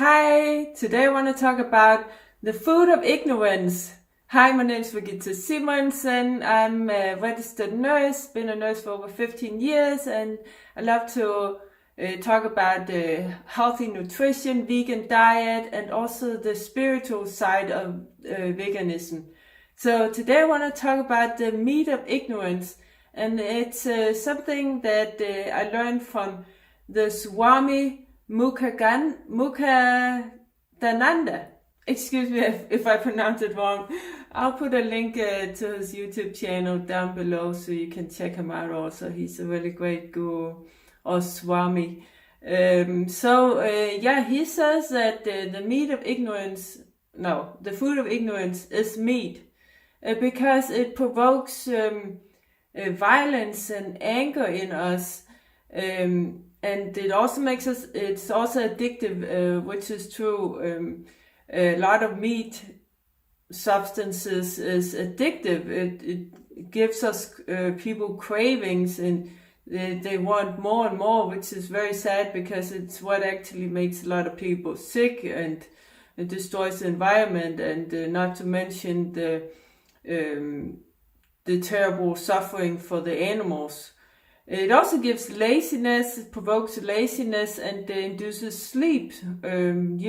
Hi, today I want to talk about the food of ignorance. Hi, my name is Regitze Simonsen. I'm a registered nurse, been a nurse for over 15 years, and I love to talk about healthy nutrition, vegan diet, and also the spiritual side of veganism. So today I want to talk about the meat of ignorance, and it's something that I learned from the Swami Mukhandananda. Excuse me if I pronounce it wrong. I'll put a link to his YouTube channel down below so you can check him out also. He's a really great guru or Swami. He says that the food of ignorance is meat because it provokes violence and anger in us. And it also makes us, it's also addictive, which is true. A lot of meat substances is addictive. It gives us people cravings, and they want more and more, which is very sad because it's what actually makes a lot of people sick, and it destroys the environment, and not to mention the terrible suffering for the animals. It also gives laziness, it provokes laziness, and induces sleep. When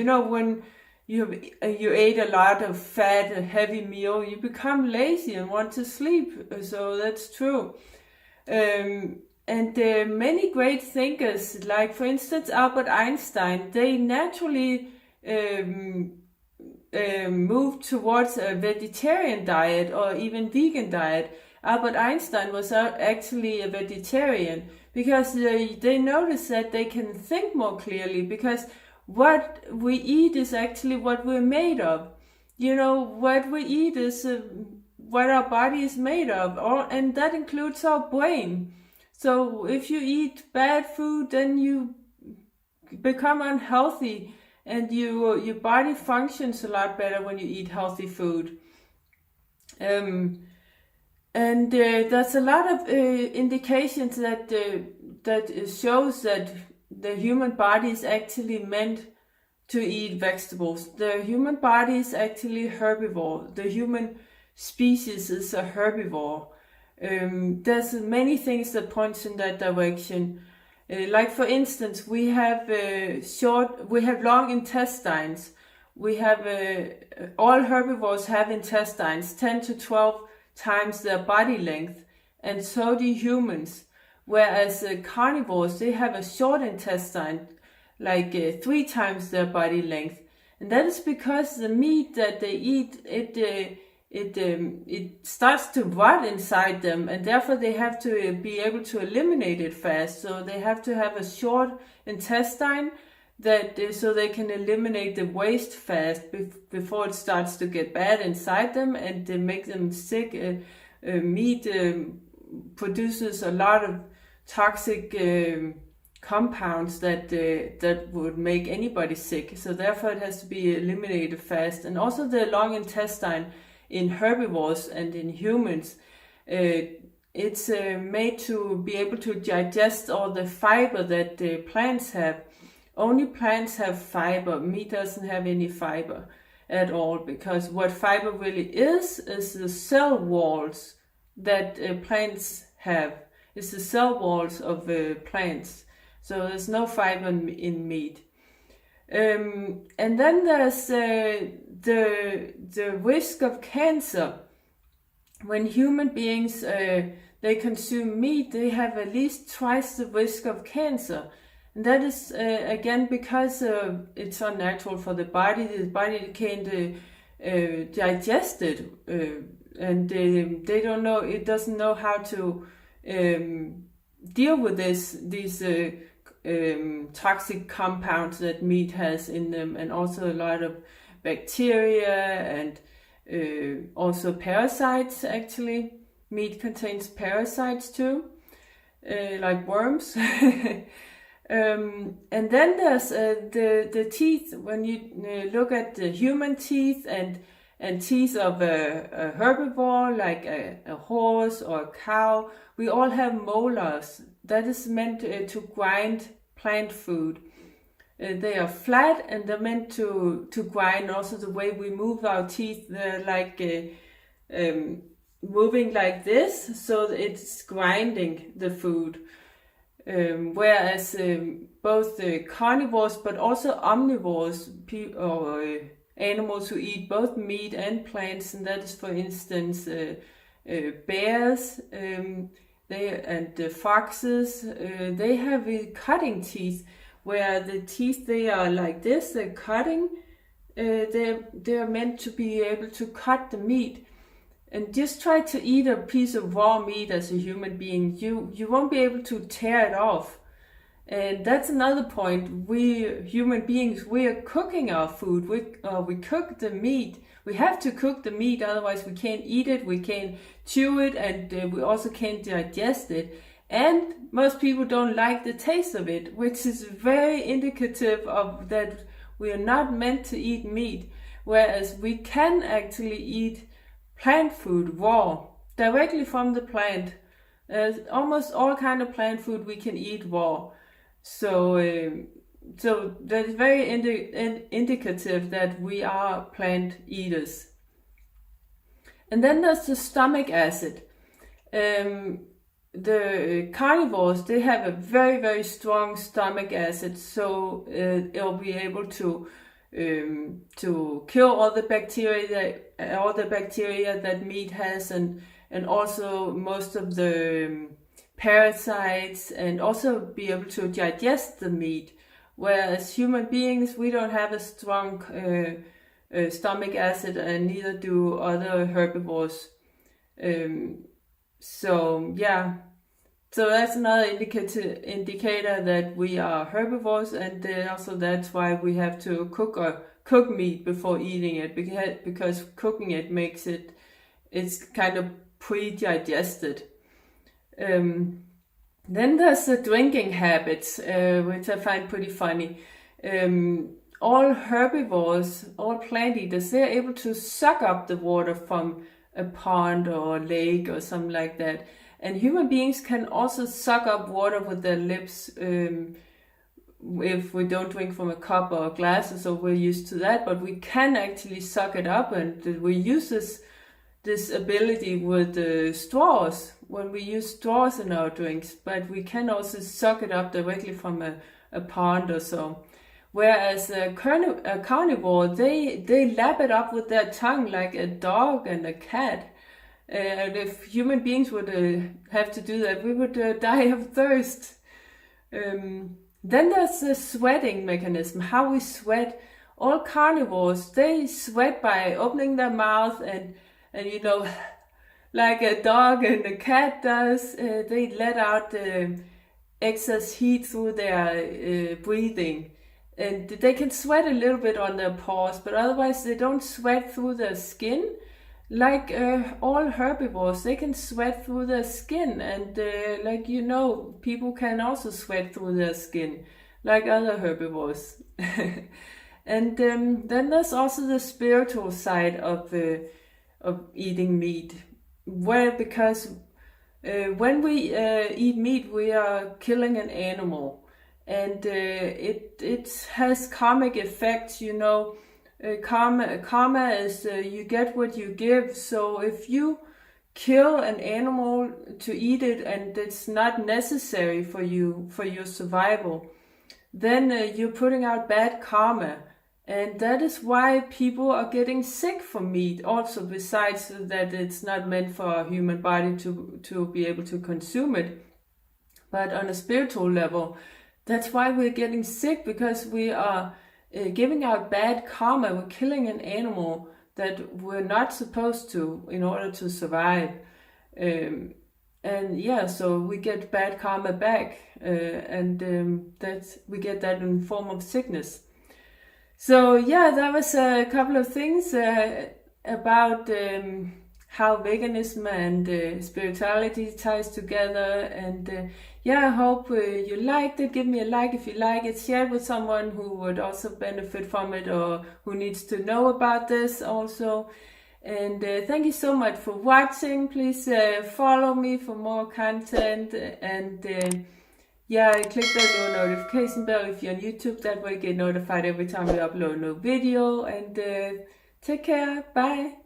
you ate a lot of fat, a heavy meal, you become lazy and want to sleep. So that's true. Many great thinkers, like for instance Albert Einstein, they naturally moved towards a vegetarian diet or even vegan diet. Albert Einstein was actually a vegetarian because they noticed that they can think more clearly, because what we eat is actually what we're made of. What we eat is what our body is made of, and that includes our brain. So if you eat bad food, then you become unhealthy, and your body functions a lot better when you eat healthy food. There's a lot of indications that shows that the human body is actually meant to eat vegetables. The human body is actually herbivore. The human species is a herbivore. There's many things that point in that direction. Like for instance, we have long intestines. We have all herbivores have intestines, 10 to 12 times their body length, and so do humans. Whereas carnivores, they have a short intestine, like 3 times their body length, and that is because the meat that they eat, it starts to rot inside them, and therefore they have to be able to eliminate it fast. So they have to have a short intestine so they can eliminate the waste fast before it starts to get bad inside them and make them sick. Meat produces a lot of toxic compounds that would make anybody sick. So therefore it has to be eliminated fast. And also the long intestine in herbivores and in humans, it's made to be able to digest all the fiber that plants have. Only plants have fiber. Meat doesn't have any fiber at all, because what fiber really is the cell walls that plants have. It's the cell walls of plants. So there's no fiber in meat. And then there's the risk of cancer. When human beings they consume meat, they have at least twice the risk of cancer. And that is again because it's unnatural for the body. The body can't digest it, and they don't know. It doesn't know how to deal with these toxic compounds that meat has in them, and also a lot of bacteria and also parasites. Actually, meat contains parasites too, like worms. And then there's the teeth. When you look at the human teeth and teeth of a herbivore, like a horse or a cow, we all have molars. That is meant to grind plant food. They are flat and they're meant to grind. Also the way we move our teeth, they're like moving like this, so it's grinding the food. Whereas both the carnivores but also omnivores, or animals who eat both meat and plants, and that is for instance bears, and foxes, they have cutting teeth, where the teeth, they are like this, they're cutting, they're meant to be able to cut the meat. And just try to eat a piece of raw meat as a human being, you won't be able to tear it off. And that's another point. We human beings, we are cooking our food. We cook the meat. We have to cook the meat, otherwise we can't eat it, we can't chew it, and we also can't digest it. And most people don't like the taste of it, which is very indicative of that we are not meant to eat meat. Whereas we can actually eat plant food raw, directly from the plant. Almost all kind of plant food we can eat raw. So that is very indicative that we are plant eaters. And then there's the stomach acid. The carnivores, they have a very, very strong stomach acid, so it'll be able to kill all the bacteria that meat has, and also most of the parasites, and also be able to digest the meat. Whereas human beings, we don't have a strong stomach acid, and neither do other herbivores. So that's another indicator that we are herbivores, and also that's why we have to cook meat before eating it, because cooking it makes it's kind of pre-digested. Then there's the drinking habits, which I find pretty funny. All herbivores, all plant eaters, they're able to suck up the water from a pond or a lake or something like that. And human beings can also suck up water with their lips, if we don't drink from a cup or a glass, so we're used to that, but we can actually suck it up, and we use this ability with straws, when we use straws in our drinks, but we can also suck it up directly from a pond or so. Whereas a carnivore, they lap it up with their tongue like a dog and a cat. And if human beings would have to do that, we would die of thirst. Then there's the sweating mechanism, how we sweat. All carnivores, they sweat by opening their mouth and like a dog and a cat does. They let out excess heat through their breathing. And they can sweat a little bit on their paws, but otherwise they don't sweat through their skin. Like all herbivores, they can sweat through their skin, and people can also sweat through their skin, like other herbivores. And then there's also the spiritual side of eating meat, because when we eat meat, we are killing an animal. And it has karmic effects, Karma is you get what you give. So if you kill an animal to eat it, and it's not necessary for your survival, then you're putting out bad karma. And that is why people are getting sick from meat, also, besides that it's not meant for a human body to be able to consume it. But on a spiritual level, that's why we're getting sick, because we are giving out bad karma. We're killing an animal that we're not supposed to in order to survive. So we get bad karma back, we get that in the form of sickness. So that was a couple of things about how veganism and spirituality ties together. And I hope you liked it. Give me a like if you like it. Share it with someone who would also benefit from it, or who needs to know about this also. And thank you so much for watching. Please follow me for more content. And Yeah, click the little notification bell if you're on YouTube. That way you get notified every time we upload a new video. And take care. Bye.